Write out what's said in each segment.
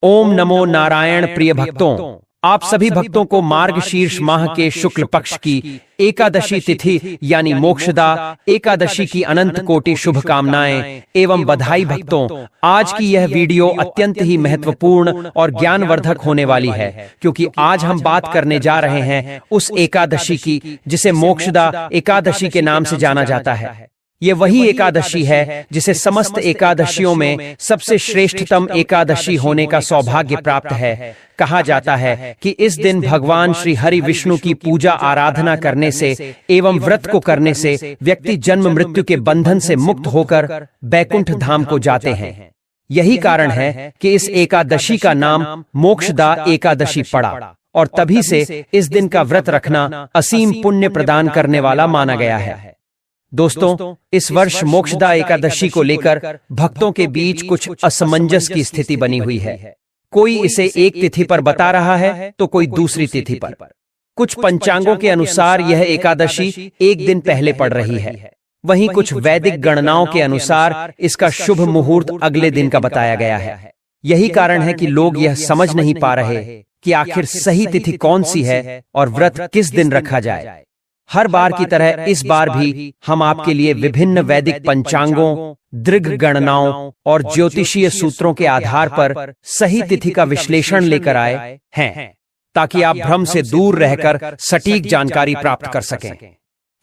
ओम नमो नारायण। प्रिय भक्तों, आप सभी भक्तों को मार्गशीर्ष माह के शुक्ल पक्ष की एकादशी तिथि यानी मोक्षदा एकादशी की अनंत कोटि शुभकामनाएं एवं बधाई। भक्तों, आज की यह वीडियो अत्यंत ही महत्वपूर्ण और ज्ञानवर्धक होने वाली है, क्योंकि आज हम बात करने जा रहे हैं उस एकादशी की जिसे मोक्षदा एकादशी के नाम से जाना जाता है। ये वही एकादशी है जिसे समस्त एकादशियों में सबसे श्रेष्ठतम एकादशी होने का सौभाग्य प्राप्त है। कहा जाता है कि इस दिन भगवान श्री हरि विष्णु की पूजा आराधना करने से एवं व्रत को करने से व्यक्ति जन्म मृत्यु के बंधन से मुक्त होकर बैकुंठ धाम को जाते हैं। यही कारण है कि इस एकादशी का नाम मोक्षदा एकादशी पड़ा और तभी से इस दिन का व्रत रखना असीम पुण्य प्रदान करने वाला माना गया है। दोस्तों, इस वर्ष मोक्षदा एकादशी को लेकर भक्तों के बीच कुछ असमंजस की स्थिति बनी हुई है। कोई इसे एक तिथि पर बता रहा है तो कोई दूसरी तिथि पर। कुछ पंचांगों के अनुसार यह एकादशी एक दिन पहले पड़ रही है, वहीं कुछ वैदिक गणनाओं के अनुसार इसका शुभ मुहूर्त अगले दिन का बताया गया है। यही कारण है कि लोग यह समझ नहीं पा रहे कि आखिर सही तिथि कौन सी है और व्रत किस दिन रखा जाए। हर बार की तरह इस बार भी हम आपके लिए विभिन्न वैदिक पंचांगों, दृघ गणनाओं और ज्योतिषीय सूत्रों के आधार पर सही तिथि का विश्लेषण लेकर आए हैं, ताकि आप भ्रम से दूर रहकर सटीक जानकारी प्राप्त कर सकें।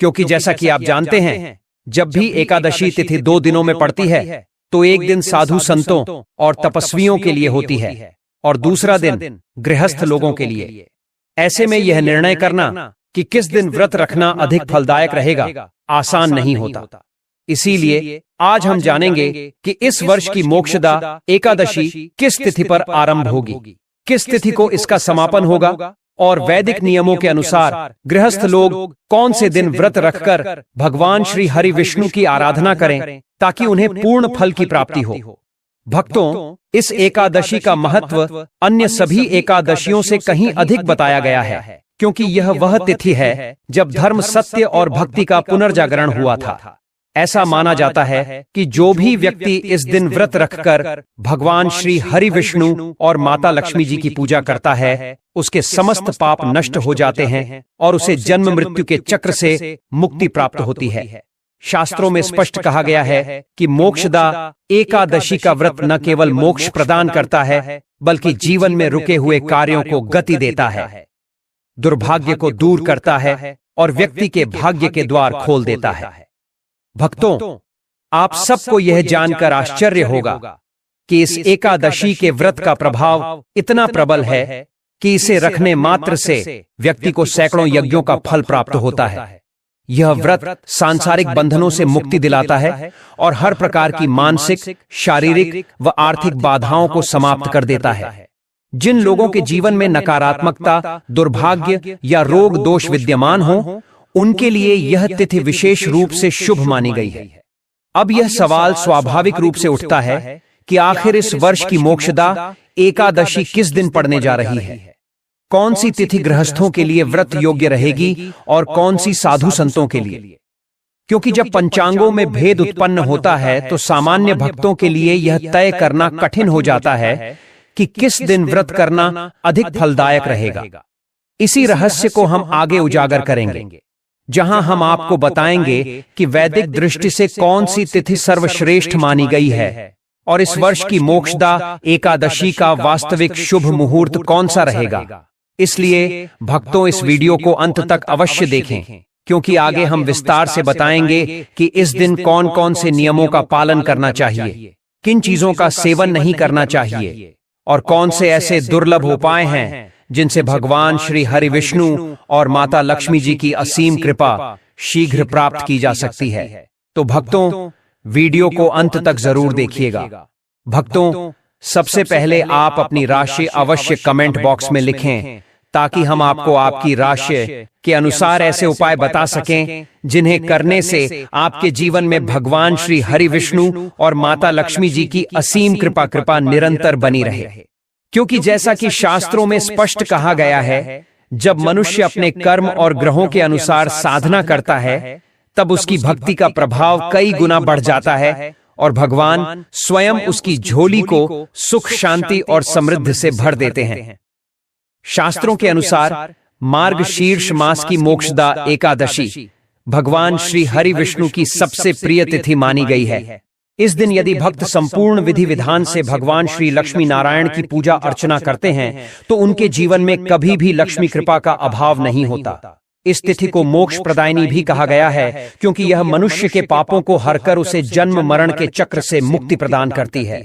क्योंकि जैसा कि आप जानते हैं, जब भी एकादशी तिथि 2 दिनों में पड़ती है तो एक दिन साधु संतों और तपस्वियों के लिए होती है और दूसरा दिन गृहस्थ लोगों के लिए। ऐसे में यह निर्णय करना कि किस दिन व्रत रखना अधिक फलदायक रहेगा आसान नहीं होता। इसीलिए आज हम जानेंगे कि इस वर्ष की मोक्षदा एकादशी किस तिथि पर आरंभ होगी, किस तिथि को इसका समापन होगा और वैदिक नियमों के अनुसार गृहस्थ लोग कौन से दिन व्रत रखकर भगवान श्री हरि विष्णु की आराधना करें ताकि उन्हें पूर्ण फल की प्राप्ति हो। भक्तों, इस एकादशी का महत्व अन्य सभी एकादशियों से कहीं अधिक बताया गया है, क्योंकि यह वह तिथि है जब धर्म, सत्य और भक्ति का पुनर्जागरण हुआ था। ऐसा माना जाता है कि जो भी व्यक्ति इस दिन व्रत रखकर भगवान श्री हरि विष्णु और माता लक्ष्मी जी की पूजा करता है, उसके समस्त पाप नष्ट हो जाते हैं और उसे जन्म मृत्यु के चक्र से मुक्ति प्राप्त होती है। शास्त्रों में स्पष्ट कहा गया है कि मोक्षदा एकादशी का व्रत न केवल मोक्ष प्रदान करता है, बल्कि जीवन में रुके हुए कार्यों को गति देता है, दुर्भाग्य को दूर करता है और व्यक्ति के भाग्य के द्वार खोल देता है। भक्तों, आप सबको यह जानकर आश्चर्य होगा कि इस एकादशी के व्रत का प्रभाव इतना प्रबल है कि इसे रखने मात्र से व्यक्ति को सैकड़ों यज्ञों का फल प्राप्त होता है। यह व्रत सांसारिक बंधनों से मुक्ति दिलाता है और हर प्रकार की मानसिक, शारीरिक व आर्थिक बाधाओं को समाप्त कर देता है। जिन लोगों के जीवन में नकारात्मकता, दुर्भाग्य या रोग दोष विद्यमान हो, उनके लिए यह तिथि विशेष रूप से शुभ मानी गई है। अब यह सवाल स्वाभाविक रूप से उठता है कि आखिर इस वर्ष की मोक्षदा एकादशी किस दिन पड़ने जा रही है? कौन सी तिथि गृहस्थों के लिए व्रत योग्य रहेगी और कौन सी साधु संतों के लिए? क्योंकि जब पंचांगों में भेद उत्पन्न होता है तो सामान्य भक्तों के लिए यह तय करना कठिन हो जाता है कि किस दिन व्रत करना अधिक फलदायक रहेगा। इसी रहस्य को हम आगे उजागर करेंगे, जहां हम आपको बताएंगे कि वैदिक दृष्टि से कौन सी तिथि सर्वश्रेष्ठ मानी गई है और इस वर्ष की मोक्षदा एकादशी का वास्तविक शुभ मुहूर्त कौन सा रहेगा। इसलिए भक्तों, इस वीडियो को अंत तक अवश्य देखें, क्योंकि आगे हम विस्तार से बताएंगे कि इस दिन कौन कौन से नियमों का पालन करना चाहिए, किन चीजों का सेवन नहीं करना चाहिए और कौन से ऐसे दुर्लभ उपाय हैं जिनसे भगवान श्री हरि विष्णु और माता लक्ष्मी जी की असीम कृपा शीघ्र प्राप्त की जा सकती है। तो भक्तों, वीडियो को अंत तक जरूर देखिएगा। भक्तों, सबसे पहले आप अपनी राशि अवश्य कमेंट बॉक्स में लिखें, ताकि हम आपको आपकी राशि के अनुसार ऐसे उपाय बता सकें जिन्हें करने से आपके जीवन में भगवान श्री हरि विष्णु और माता लक्ष्मी जी की असीम कृपा निरंतर बनी रहे। क्योंकि जैसा कि शास्त्रों में स्पष्ट कहा गया है, जब मनुष्य अपने कर्म और ग्रहों के अनुसार साधना करता है, तब उसकी भक्ति का प्रभाव कई गुना बढ़ जाता है और भगवान स्वयं उसकी झोली को सुख, शांति और समृद्धि से भर देते हैं। शास्त्रों के अनुसार मार्गशीर्ष मास की मोक्षदा एकादशी भगवान श्री हरि विष्णु की सबसे प्रिय तिथि मानी गई है। इस दिन यदि भक्त संपूर्ण विधि विधान से भगवान श्री लक्ष्मी नारायण की पूजा अर्चना करते हैं तो उनके जीवन में कभी भी लक्ष्मी कृपा का अभाव नहीं होता। इस तिथि को मोक्ष प्रदायिनी भी कहा गया है क्योंकि यह मनुष्य के पापों को हरकर उसे जन्म मरण के चक्र से मुक्ति प्रदान करती है।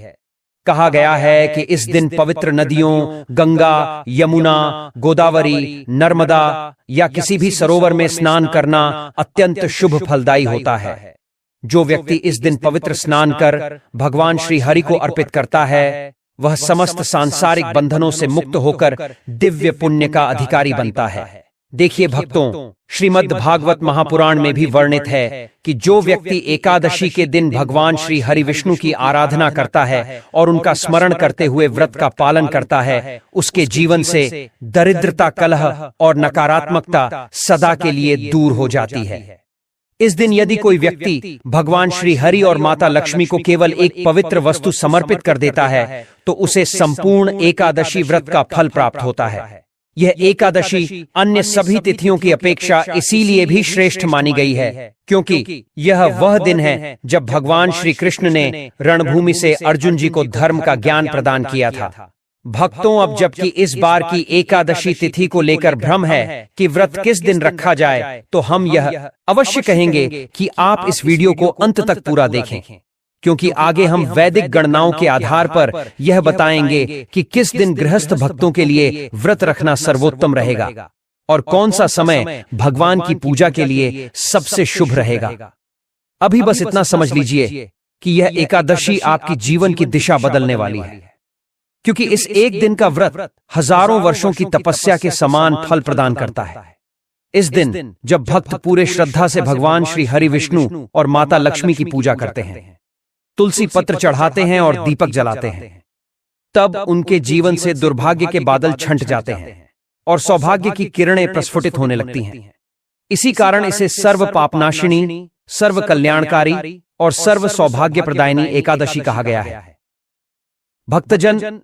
कहा गया है कि इस दिन पवित्र नदियों गंगा, यमुना, गोदावरी, नर्मदा या किसी भी सरोवर में स्नान करना अत्यंत शुभ फलदायी होता है। जो व्यक्ति इस दिन पवित्र स्नान कर भगवान श्री हरि को अर्पित करता है वह समस्त सांसारिक बंधनों से मुक्त होकर दिव्य पुण्य का अधिकारी बनता है। देखिए भक्तों, श्रीमद् भागवत महापुराण में भी वर्णित है कि जो व्यक्ति एकादशी के दिन भगवान श्री हरि विष्णु की आराधना करता है और उनका स्मरण करते हुए व्रत का पालन करता है, उसके जीवन से दरिद्रता, कलह और नकारात्मकता सदा के लिए दूर हो जाती है। इस दिन यदि कोई व्यक्ति भगवान श्री हरि और माता लक्ष्मी को केवल एक पवित्र वस्तु समर्पित कर देता है तो उसे संपूर्ण एकादशी व्रत का फल प्राप्त होता है। यह एकादशी अन्य सभी तिथियों की अपेक्षा इसीलिए भी श्रेष्ठ मानी गई है क्योंकि यह वह दिन है जब भगवान श्री कृष्ण ने रणभूमि से अर्जुन जी को धर्म का ज्ञान प्रदान किया था। भक्तों, अब जबकि इस बार की एकादशी तिथि को लेकर भ्रम है कि व्रत किस दिन रखा जाए, तो हम यह अवश्य कहेंगे कि आप इस वीडियो को अंत तक पूरा देखें क्योंकि आगे हम वैदिक गणनाओं के आधार पर यह बताएंगे कि किस दिन गृहस्थ भक्तों के लिए व्रत रखना सर्वोत्तम रहेगा और कौन सा समय भगवान की पूजा के लिए सबसे शुभ रहेगा। अभी बस इतना समझ लीजिए कि यह एकादशी आपकी जीवन की दिशा बदलने वाली है क्योंकि इस एक दिन का व्रत हजारों वर्षों की तपस्या के समान फल प्रदान करता है। इस दिन जब भक्त पूरे श्रद्धा से भगवान श्री हरि विष्णु और माता लक्ष्मी की पूजा करते हैं, तुलसी पत्र चढ़ाते हैं और दीपक जलाते हैं, तब उनके जीवन से दुर्भाग्य के बादल छंट जाते हैं और सौभाग्य की किरणें प्रस्फुटित होने लगती हैं। इसी कारण इसे सर्व पापनाशिनी, सर्व कल्याणकारी और सर्व सौभाग्य प्रदायिनी एकादशी कहा गया है। भक्तजन,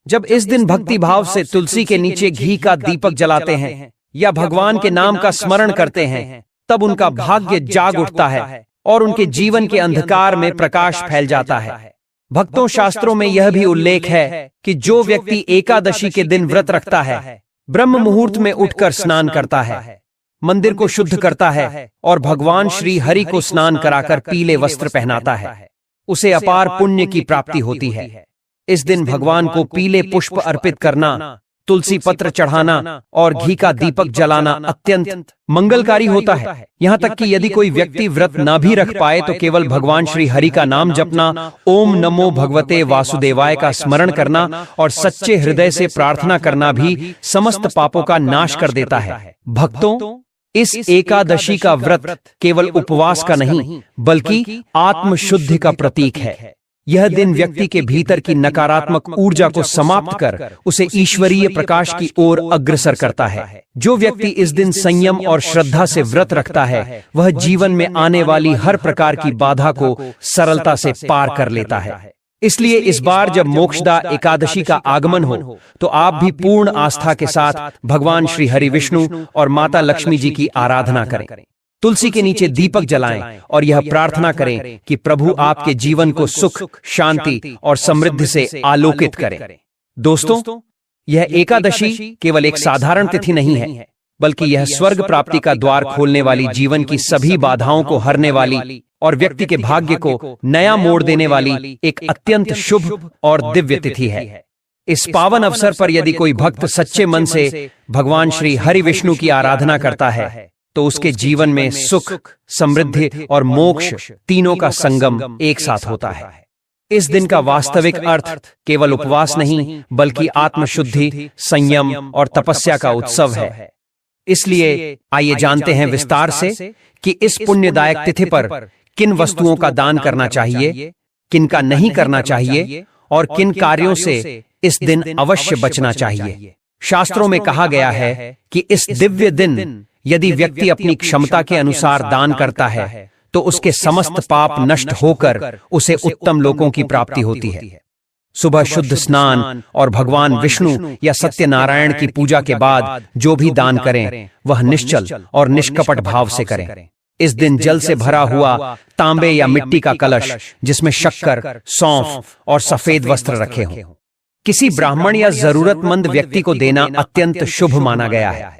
जब इस दिन भक्ति भाव से तुलसी के नीचे घी का दीपक जलाते हैं या भगवान के नाम का स्मरण करते हैं, तब उनका भाग्य जाग उठता है और उनके जीवन के अंधकार में प्रकाश फैल जाता है। भक्तों, शास्त्रों में यह भी उल्लेख है कि जो व्यक्ति एकादशी के दिन व्रत रखता है, ब्रह्म मुहूर्त में उठकर स्नान करता है, मंदिर को शुद्ध करता है और भगवान श्री हरि को स्नान कराकर पीले वस्त्र पहनाता है, उसे अपार पुण्य की प्राप्ति होती है। इस दिन भगवान को पीले पुष्प अर्पित करना, तुलसी पत्र चढ़ाना और घी का दीपक जलाना अत्यंत मंगलकारी होता है। यहाँ तक कि यदि कोई व्यक्ति व्रत न भी रख पाए तो केवल भगवान श्री हरि का नाम जपना, ओम नमो भगवते वासुदेवाय का स्मरण करना और सच्चे हृदय से प्रार्थना करना भी समस्त पापों का नाश कर देता है। भक्तों, इस एकादशी का व्रत केवल उपवास का नहीं बल्कि आत्मशुद्धि का प्रतीक है। यह दिन व्यक्ति के भीतर की नकारात्मक ऊर्जा को समाप्त कर उसे ईश्वरीय प्रकाश की ओर अग्रसर करता है। जो व्यक्ति इस दिन संयम और श्रद्धा से व्रत रखता है वह जीवन में आने वाली हर प्रकार की बाधा को सरलता से पार कर लेता है। इसलिए इस बार जब मोक्षदा एकादशी का आगमन हो तो आप भी पूर्ण आस्था के साथ भगवान श्री हरि विष्णु और माता लक्ष्मी जी की आराधना करें, तुलसी के नीचे दीपक जलाएं और यह प्रार्थना करें कि प्रभु आपके जीवन को सुख, शांति और समृद्धि से आलोकित करें। दोस्तों, यह एकादशी केवल एक साधारण तिथि नहीं है बल्कि यह स्वर्ग प्राप्ति का द्वार खोलने वाली, जीवन की सभी बाधाओं को हरने वाली और व्यक्ति के भाग्य को नया मोड़ देने वाली एक अत्यंत शुभ और दिव्य तिथि है। इस पावन अवसर पर यदि कोई भक्त सच्चे मन से भगवान श्री हरि विष्णु की आराधना करता है तो उसके जीवन में सुख, समृद्धि और मोक्ष तीनों का संगम एक साथ होता है। इस दिन का वास्तविक अर्थ केवल उपवास नहीं बल्कि आत्मशुद्धि, संयम और तपस्या का उत्सव है। इसलिए आइए जानते हैं विस्तार से कि इस पुण्यदायक तिथि पर किन वस्तुओं का दान करना चाहिए, किन का नहीं करना चाहिए और किन कार्यों से इस दिन अवश्य बचना चाहिए। शास्त्रों में कहा गया है कि इस दिव्य दिन यदि व्यक्ति अपनी क्षमता के अनुसार दान करता है तो उसके समस्त पाप नष्ट होकर उसे उत्तम लोकों की प्राप्ति होती है। सुबह शुद्ध स्नान और भगवान विष्णु या सत्यनारायण की पूजा के बाद जो भी दान करें वह निश्चल और निष्कपट भाव से करें। इस दिन जल से भरा हुआ तांबे या मिट्टी का कलश जिसमें शक्कर, सौंफ और सफेद वस्त्र रखे हों किसी ब्राह्मण या जरूरतमंद व्यक्ति को देना अत्यंत शुभ माना गया है।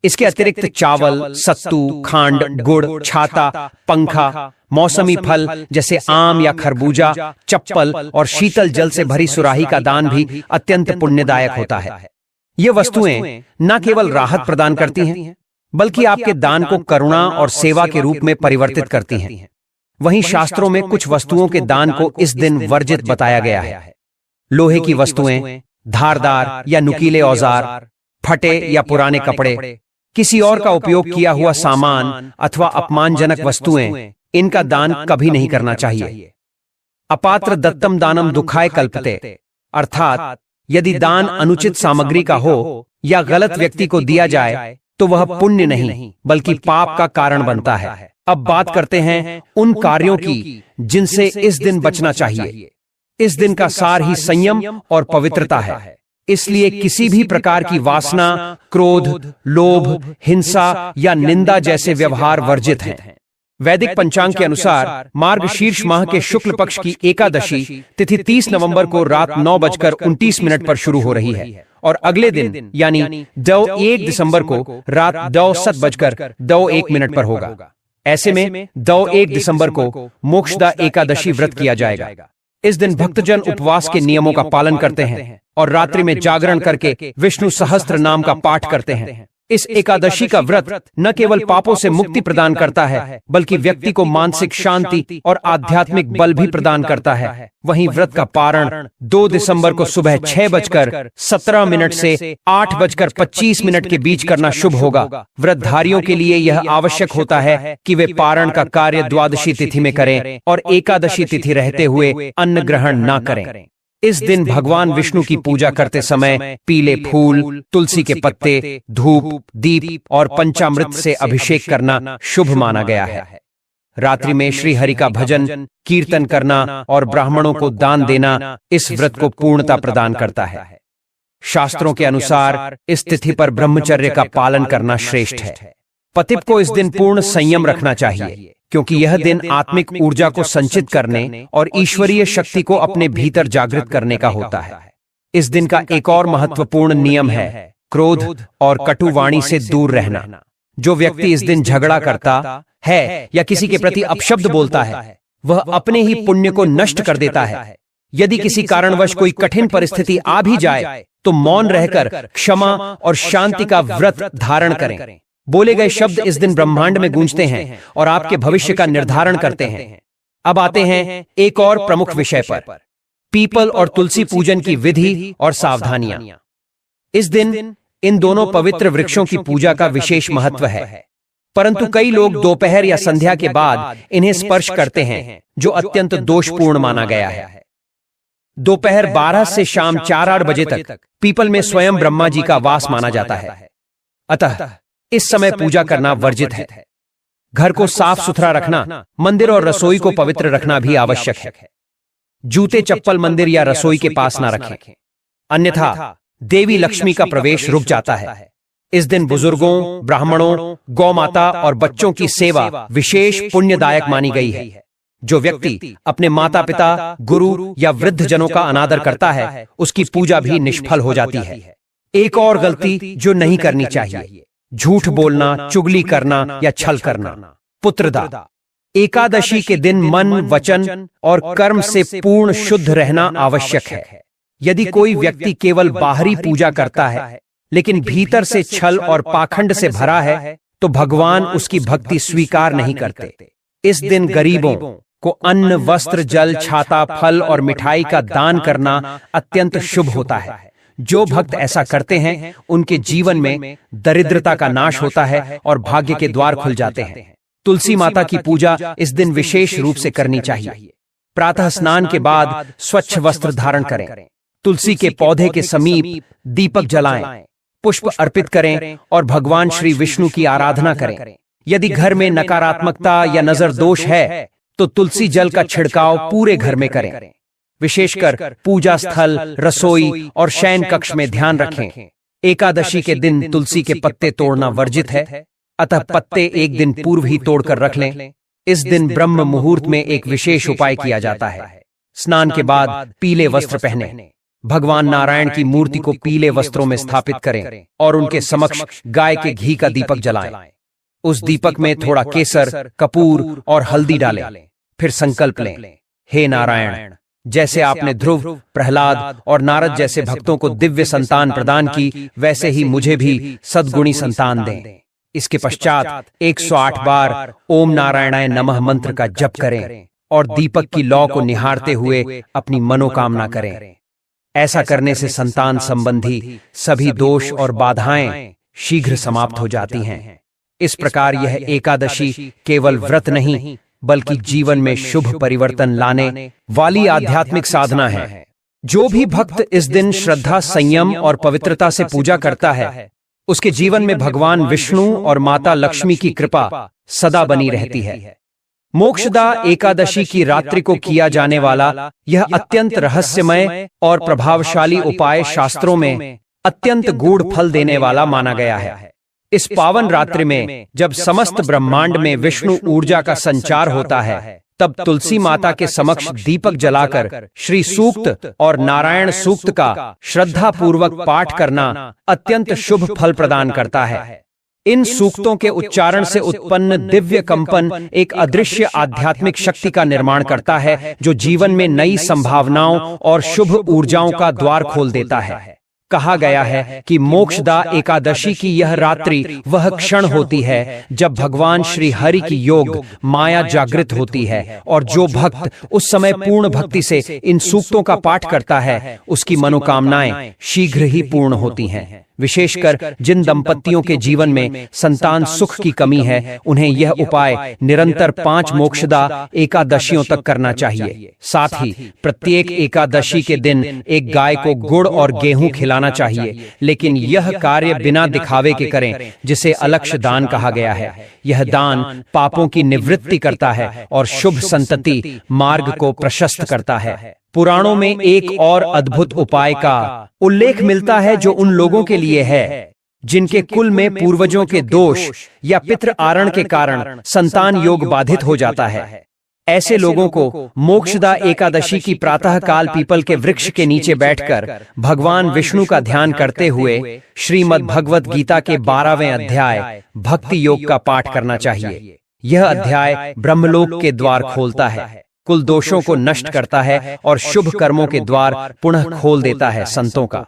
इसके अतिरिक्त चावल, सत्तू, खांड, गुड़, छाता, पंखा, मौसमी फल जैसे आम या खरबूजा, चप्पल और शीतल जल से भरी सुराही का दान भी अत्यंत पुण्यदायक होता है। ये वस्तुएं न केवल राहत प्रदान करती हैं बल्कि आपके दान को करुणा और सेवा के रूप में परिवर्तित करती हैं। वहीं शास्त्रों में कुछ वस्तुओं के दान को इस दिन वर्जित बताया गया है। लोहे की वस्तुएं, धारदार या नुकीले औजार, फटे या पुराने कपड़े, किसी और का उपयोग किया हुआ सामान अथवा अपमानजनक वस्तुएं, इनका दान कभी नहीं करना चाहिए। अपात्र दत्तम दानम दुखाय कल्पते, अर्थात यदि दान अनुचित सामग्री का हो या गलत व्यक्ति को दिया जाए तो वह पुण्य नहीं बल्कि पाप का कारण बनता है। अब बात करते हैं उन कार्यों की जिनसे इस दिन बचना चाहिए। इस दिन का सार ही संयम और पवित्रता है। इसलिए किसी भी प्रकार की वासना, क्रोध, लोभ, हिंसा या निंदा जैसे व्यवहार वर्जित हैं। वैदिक पंचांग के अनुसार मार्गशीर्ष माह के शुक्ल पक्ष की एकादशी तिथि 30 नवंबर को रात 9:29 पर शुरू हो रही है और अगले दिन यानी 1 दिसंबर को रात 7:02 पर होगा। ऐसे में 1 दिसंबर को मोक्षदा एकादशी व्रत किया जाएगा। इस दिन भक्तजन उपवास के नियमों का पालन करते हैं और रात्रि में जागरण करके विष्णु सहस्त्र नाम का पाठ करते हैं। इस एकादशी का व्रत न केवल पापों से मुक्ति प्रदान करता है बल्कि व्यक्ति को मानसिक शांति और आध्यात्मिक बल भी प्रदान करता है। वहीं व्रत का पारण 2 दिसंबर को सुबह 6:17 से 8:25 के बीच करना शुभ होगा। व्रतधारियों के लिए यह आवश्यक होता है कि वे पारण का कार्य द्वादशी तिथि में करें और एकादशी तिथि रहते हुए अन्न ग्रहण न करें। इस दिन भगवान विष्णु की पूजा करते समय पीले फूल, तुलसी के पत्ते, धूप, दीप और पंचामृत से अभिषेक करना शुभ माना गया है। रात्रि में श्री हरि का भजन, कीर्तन करना और ब्राह्मणों को दान देना इस व्रत को पूर्णता प्रदान करता है। शास्त्रों के अनुसार इस तिथि पर ब्रह्मचर्य का पालन करना श्रेष्ठ है। पतित को इस दिन पूर्ण संयम रखना चाहिए क्योंकि यह दिन आत्मिक ऊर्जा को संचित करने और ईश्वरीय शक्ति को अपने भीतर जागृत करने का होता है। इस दिन का एक और महत्वपूर्ण नियम है क्रोध और कटु वाणी से दूर रहना। जो व्यक्ति इस दिन झगड़ा करता है या किसी के प्रति अपशब्द बोलता है वह अपने ही पुण्य को नष्ट कर देता है। यदि किसी कारणवश कोई कठिन परिस्थिति आ भी जाए तो मौन रहकर क्षमा और शांति का व्रत धारण करें। बोले गए शब्द इस दिन ब्रह्मांड में गूंजते हैं और आपके भविष्य का निर्धारण करते हैं। अब आते हैं एक और प्रमुख विषय पर, पीपल और तुलसी पूजन की विधि और सावधानियां। इस दिन इन दोनों पवित्र वृक्षों की पूजा का विशेष महत्व है, परंतु कई लोग दोपहर या संध्या के बाद इन्हें स्पर्श करते हैं जो अत्यंत दोषपूर्ण माना गया है। दोपहर 12 से शाम 4-8 बजे तक पीपल में स्वयं ब्रह्मा जी का वास माना जाता है, अतः इस समय पूजा करना वर्जित है। घर को साफ सुथरा रखना, मंदिर और रसोई को पवित्र रखना भी आवश्यक है। जूते चप्पल मंदिर या रसोई के पास ना रखें, अन्यथा देवी लक्ष्मी का प्रवेश रुक जाता है। इस दिन बुजुर्गों, ब्राह्मणों, गौमाता और बच्चों की सेवा विशेष पुण्यदायक मानी गई है। जो व्यक्ति अपने माता पिता, गुरु या वृद्ध जनों का अनादर करता है उसकी पूजा भी निष्फल हो जाती है। एक और गलती जो नहीं करनी चाहिए, झूठ बोलना, चुगली करना या छल करना। पुत्रदा, एकादशी के दिन मन, वचन और कर्म से पूर्ण शुद्ध रहना आवश्यक है। यदि कोई व्यक्ति केवल बाहरी पूजा करता है लेकिन भीतर से छल और पाखंड से भरा है तो भगवान उसकी भक्ति स्वीकार नहीं करते। इस दिन गरीबों को अन्न, वस्त्र, जल, छाता, फल और मिठाई का दान करना अत्यंत शुभ होता है। जो भक्त ऐसा करते हैं उनके जीवन में दरिद्रता का नाश होता है और भाग्य के द्वार खुल जाते हैं। तुलसी माता की पूजा इस दिन विशेष रूप से करनी चाहिए। प्रातः स्नान के बाद स्वच्छ वस्त्र धारण करें, तुलसी के पौधे के समीप दीपक जलाएं, पुष्प अर्पित करें और भगवान श्री विष्णु की आराधना करें। यदि घर में नकारात्मकता या नजर दोष है तो तुलसी जल का छिड़काव पूरे घर में करें। विशेषकर पूजा स्थल, रसोई और शयन कक्ष में ध्यान रखें। एकादशी के दिन तुलसी के पत्ते तोड़ना वर्जित है, अतः पत्ते एक दिन पूर्व ही तोड़कर रख लें। इस दिन ब्रह्म मुहूर्त में एक विशेष उपाय किया जाता है। स्नान के बाद पीले वस्त्र पहने, भगवान नारायण की मूर्ति को पीले वस्त्रों में स्थापित करें और उनके समक्ष गाय के घी का दीपक जलाएं। उस दीपक में थोड़ा केसर, कपूर और हल्दी डालें। फिर संकल्प लें, हे नारायण, जैसे आपने ध्रुव, प्रहलाद और नारद जैसे भक्तों को दिव्य संतान प्रदान की, वैसे ही मुझे भी सद्गुणी संतान दें। इसके पश्चात 108 बार ओम नारायणाय नमः मंत्र का जप करें और दीपक की लौ को निहारते हुए अपनी मनोकामना करें। ऐसा करने से संतान संबंधी सभी दोष और बाधाएं शीघ्र समाप्त हो जाती हैं। इस प्रकार यह एकादशी केवल व्रत नहीं बल्कि जीवन में शुभ परिवर्तन लाने वाली आध्यात्मिक साधना है। जो भी भक्त इस दिन श्रद्धा, संयम और पवित्रता से पूजा करता है, उसके जीवन में भगवान विष्णु और माता लक्ष्मी की कृपा सदा बनी रहती है। मोक्षदा एकादशी की रात्रि को किया जाने वाला यह अत्यंत रहस्यमय और प्रभावशाली उपाय शास्त्रों में अत्यंत गूढ़ फल देने वाला माना गया है। इस पावन रात्रि में जब समस्त ब्रह्मांड में विष्णु ऊर्जा का संचार होता है, तब तुलसी माता के समक्ष दीपक जलाकर श्री सूक्त और नारायण सूक्त का श्रद्धा पूर्वक पाठ करना अत्यंत शुभ फल प्रदान करता है। इन सूक्तों के उच्चारण से उत्पन्न दिव्य कंपन एक अदृश्य आध्यात्मिक शक्ति का निर्माण करता है, जो जीवन में नई संभावनाओं और शुभ ऊर्जाओं का द्वार खोल देता है। कहा गया है कि मोक्षदा एकादशी की यह रात्रि वह क्षण होती है जब भगवान श्री हरि की योग माया जागृत होती है, और जो भक्त उस समय पूर्ण भक्ति से इन सूक्तों का पाठ करता है, उसकी मनोकामनाएं शीघ्र ही पूर्ण होती हैं। विशेषकर जिन दंपतियों के जीवन में संतान सुख की कमी है, उन्हें यह उपाय निरंतर 5 मोक्षदा एकादशियों तक करना चाहिए। साथ ही प्रत्येक एकादशी के दिन एक गाय को गुड़ और गेहूं खिलाना चाहिए, लेकिन यह कार्य बिना दिखावे के करें, जिसे अलक्ष्य दान कहा गया है। यह दान पापों की निवृत्ति करता है और शुभ संतति मार्ग को प्रशस्त करता है। पुराणों में एक और अद्भुत उपाय का उल्लेख मिलता है, जो उन लोगों के लिए है जिनके कुल में पूर्वजों के दोष या पितृ आरण के कारण संतान योग बाधित हो जाता है। ऐसे लोगों को मोक्षदा एकादशी की प्रातः काल पीपल के वृक्ष के नीचे बैठकर भगवान विष्णु का ध्यान करते हुए श्रीमद् भगवत गीता के 12वें अध्याय भक्ति योग का पाठ करना चाहिए। यह अध्याय ब्रह्मलोक के द्वार खोलता है, कुल दोषों को नष्ट करता है और शुभ कर्मों के द्वार पुनः खोल देता है। संतों का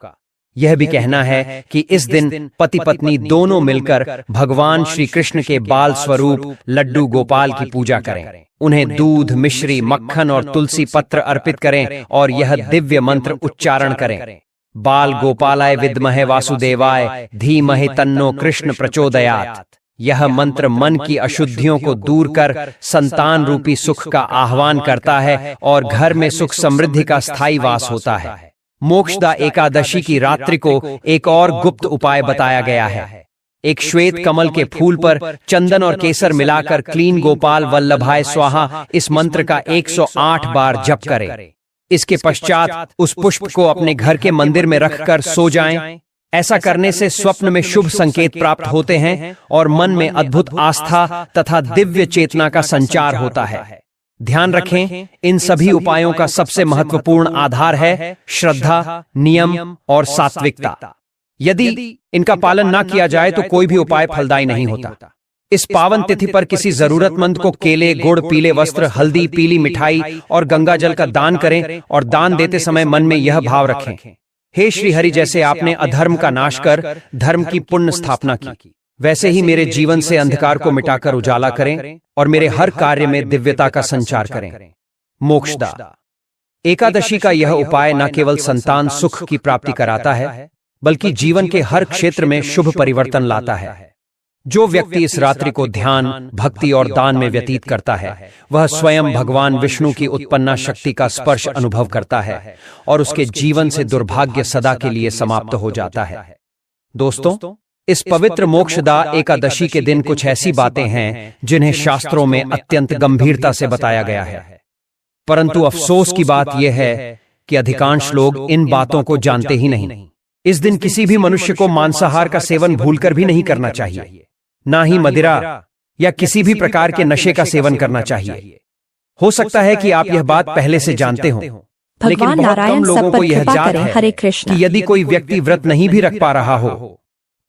यह भी कहना है कि इस दिन पति पत्नी दोनों मिलकर भगवान श्री कृष्ण के बाल स्वरूप लड्डू गोपाल की पूजा करें। उन्हें दूध, मिश्री, मक्खन और तुलसी पत्र अर्पित करें और यह दिव्य मंत्र उच्चारण करें, बाल गोपालाय विद्महे वासुदेवाय धीमहि तन्नो कृष्ण प्रचोदयात्। यह मंत्र मन की अशुद्धियों को दूर कर संतान रूपी सुख का आह्वान करता है और घर में सुख समृद्धि का स्थायी वास होता है। मोक्षदा एकादशी की रात्रि को एक और गुप्त उपाय बताया गया है। एक श्वेत कमल के फूल पर चंदन और केसर मिलाकर क्लीन गोपाल वल्लभाय स्वाहा इस मंत्र का 108 बार जप करें। इसके पश्चात उस पुष्प को अपने घर के मंदिर में रखकर सो जाएं। ऐसा करने से स्वप्न में शुभ संकेत प्राप्त होते हैं और मन में अद्भुत आस्था तथा दिव्य चेतना का संचार होता है। ध्यान रखें, इन सभी उपायों का सबसे महत्वपूर्ण आधार है श्रद्धा, नियम और सात्विकता। यदि इनका पालन ना किया जाए तो कोई भी उपाय फलदायी नहीं होता। इस पावन तिथि पर किसी जरूरतमंद को केले, गुड़, पीले वस्त्र, हल्दी, पीली मिठाई और गंगा जल का दान करें और दान देते समय मन में यह भाव रखें, हे श्री हरि, जैसे आपने अधर्म का नाश कर धर्म की पुण्य स्थापना की, वैसे ही मेरे जीवन से अंधकार को मिटाकर उजाला करें और मेरे हर कार्य में दिव्यता का संचार करें। मोक्षदा एकादशी का यह उपाय न केवल संतान सुख की प्राप्ति कराता है, बल्कि जीवन के हर क्षेत्र में शुभ परिवर्तन लाता है। जो व्यक्ति इस रात्रि को ध्यान, भक्ति और दान में व्यतीत करता है, वह स्वयं भगवान विष्णु की उत्पन्ना शक्ति का स्पर्श अनुभव करता है और उसके जीवन से दुर्भाग्य सदा के लिए समाप्त हो जाता है। दोस्तों, इस पवित्र मोक्षदा एकादशी के दिन कुछ ऐसी बातें हैं जिन्हें शास्त्रों में अत्यंत गंभीरता से बताया गया है, परंतु अफसोस की बात यह है कि अधिकांश लोग इन बातों को जानते ही नहीं। इस दिन किसी भी मनुष्य को मांसाहार का सेवन भूलकर भी नहीं करना चाहिए, ना ही मदिरा या किसी भी प्रकार के नशे का सेवन करना चाहिए। हो सकता है कि आप यह बात पहले से जानते हो, लेकिन बहुत कम लोगों को यह जान है कि यदि कोई व्यक्ति व्रत नहीं भी रख पा रहा हो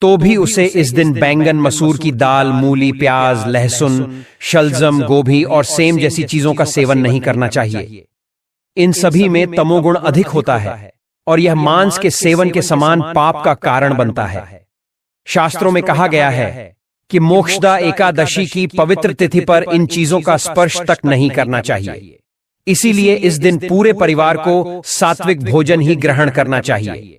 तो भी उसे इस दिन बैंगन, मसूर की दाल, मूली, प्याज, लहसुन, शलजम, गोभी और सेम जैसी चीजों का सेवन नहीं करना चाहिए। इन सभी में तमोगुण अधिक होता है और यह मांस के सेवन के समान पाप का कारण बनता है। शास्त्रों में कहा गया है कि मोक्षदा एकादशी की पवित्र तिथि पर इन चीजों का स्पर्श तक नहीं करना चाहिए। इसीलिए इस दिन पूरे परिवार को सात्विक भोजन ही ग्रहण करना चाहिए।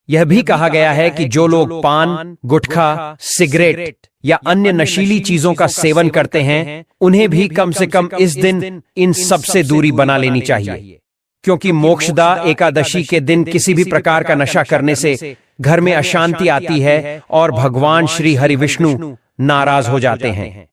यह भी कहा गया है कि जो लोग पान, गुटखा, सिगरेट या अन्य नशीली चीजों का सेवन करते हैं उन्हें भी कम से कम इस दिन इन सब से दूरी बना लेनी चाहिए, क्योंकि मोक्षदा एकादशी के दिन किसी भी प्रकार का नशा करने से घर में अशांति आती है और भगवान श्री हरि विष्णु नाराज हो जाते हैं।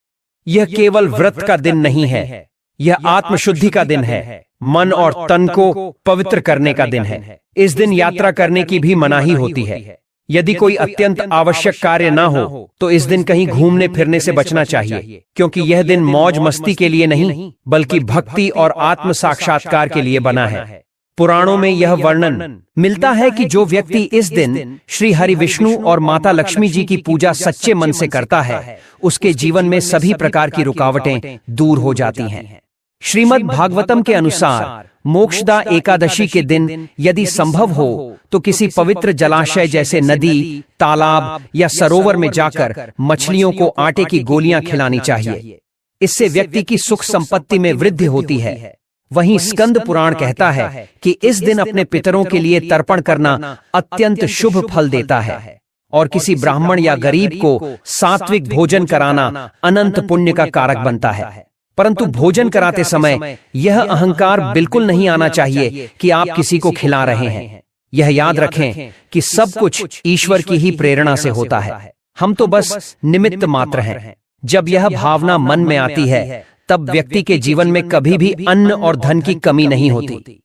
यह केवल व्रत का दिन नहीं है, यह आत्मशुद्धि का दिन है, मन और तन को पवित्र करने का दिन है। इस दिन यात्रा करने की भी मनाही होती है। यदि कोई अत्यंत आवश्यक कार्य न हो तो इस दिन कहीं घूमने फिरने से बचना चाहिए, क्योंकि यह दिन मौज मस्ती के लिए नहीं बल्कि भक्ति और आत्म साक्षात्कार के लिए बना है। पुराणों में यह वर्णन मिलता है कि जो व्यक्ति इस दिन श्री हरि विष्णु और माता लक्ष्मी जी की पूजा सच्चे मन से करता है उसके जीवन में सभी प्रकार की रुकावटें दूर हो जाती हैं। श्रीमद् भागवतम के अनुसार मोक्षदा एकादशी के दिन यदि संभव हो तो किसी पवित्र जलाशय जैसे नदी, तालाब या सरोवर में जाकर मछलियों को आटे की गोलियां खिलानी चाहिए। इससे व्यक्ति की सुख संपत्ति में वृद्धि होती है। वहीं स्कंद पुराण कहता है कि इस दिन अपने पितरों के लिए तर्पण करना अत्यंत शुभ फल देता है और किसी ब्राह्मण या गरीब को सात्विक भोजन कराना अनंत पुण्य का कारक बनता है। परंतु भोजन कराते समय यह अहंकार बिल्कुल नहीं आना चाहिए कि आप किसी को खिला रहे हैं। यह याद रखें कि सब कुछ ईश्वर की ही प्रेरणा से होता है, हम तो बस निमित्त मात्र हैं। जब यह भावना मन में आती है तब व्यक्ति के जीवन में कभी भी अन्न और धन की कमी नहीं होती।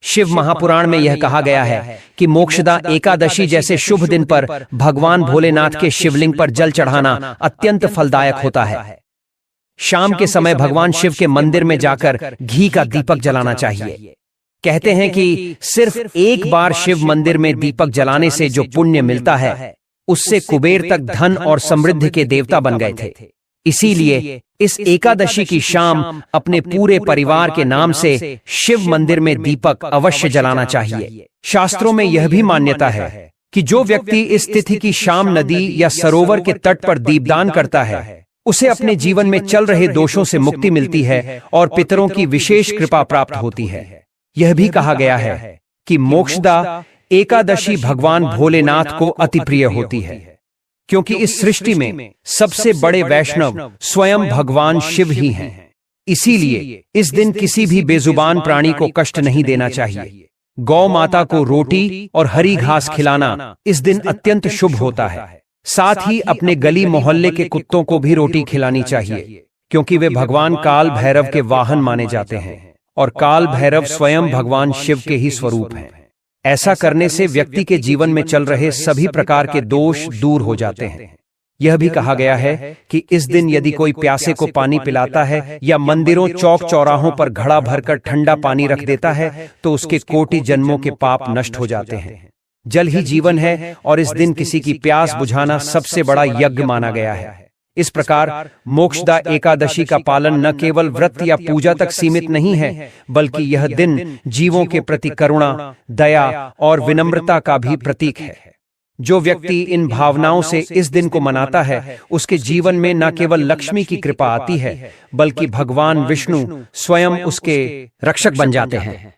शिव महापुराण में यह कहा गया है कि मोक्षदा एकादशी जैसे शुभ दिन पर भगवान भोलेनाथ के शिवलिंग पर जल चढ़ाना अत्यंत फलदायक होता है। शाम के समय भगवान शिव के मंदिर में जाकर घी का दीपक जलाना चाहिए। कहते हैं कि सिर्फ एक बार शिव मंदिर में दीपक जलाने से जो पुण्य मिलता है उससे कुबेर तक धन और समृद्धि के देवता बन गए थे। इसीलिए इस एकादशी की शाम अपने पूरे परिवार के नाम से शिव मंदिर में दीपक अवश्य जलाना चाहिए। शास्त्रों में यह भी मान्यता है कि जो व्यक्ति इस तिथि की शाम नदी या सरोवर के तट पर दीपदान करता है उसे अपने जीवन में चल रहे दोषों से मुक्ति मिलती है और पितरों की विशेष कृपा प्राप्त होती है। यह भी कहा गया है कि मोक्षदा एकादशी भगवान भोलेनाथ को अति प्रिय होती है, क्योंकि इस सृष्टि में सबसे बड़े वैष्णव स्वयं भगवान शिव ही हैं। इसीलिए इस दिन किसी भी बेजुबान प्राणी को कष्ट नहीं देना चाहिए। गौ माता को रोटी और हरी घास खिलाना इस दिन अत्यंत शुभ होता है। साथ ही अपने गली मोहल्ले के कुत्तों को भी रोटी खिलानी चाहिए, क्योंकि वे भगवान काल भैरव के वाहन माने जाते हैं और काल भैरव स्वयं भगवान शिव के ही स्वरूप हैं। ऐसा करने से व्यक्ति के जीवन में चल रहे सभी प्रकार के दोष दूर हो जाते हैं। यह भी कहा गया है कि इस दिन यदि कोई प्यासे को पानी पिलाता है या मंदिरों, चौक चौराहों पर घड़ा भरकर ठंडा पानी रख देता है तो उसके कोटि जन्मों के पाप नष्ट हो जाते हैं। जल ही जीवन है और इस दिन किसी की प्यास बुझाना सबसे बड़ा यज्ञ माना गया है। इस प्रकार मोक्षदा एकादशी का पालन न केवल व्रत या पूजा तक सीमित नहीं है, बल्कि यह दिन जीवों के प्रति करुणा, दया और विनम्रता का भी प्रतीक है। जो व्यक्ति इन भावनाओं से इस दिन को मनाता है उसके जीवन में न केवल लक्ष्मी की कृपा आती है बल्कि भगवान विष्णु स्वयं उसके रक्षक बन जाते हैं।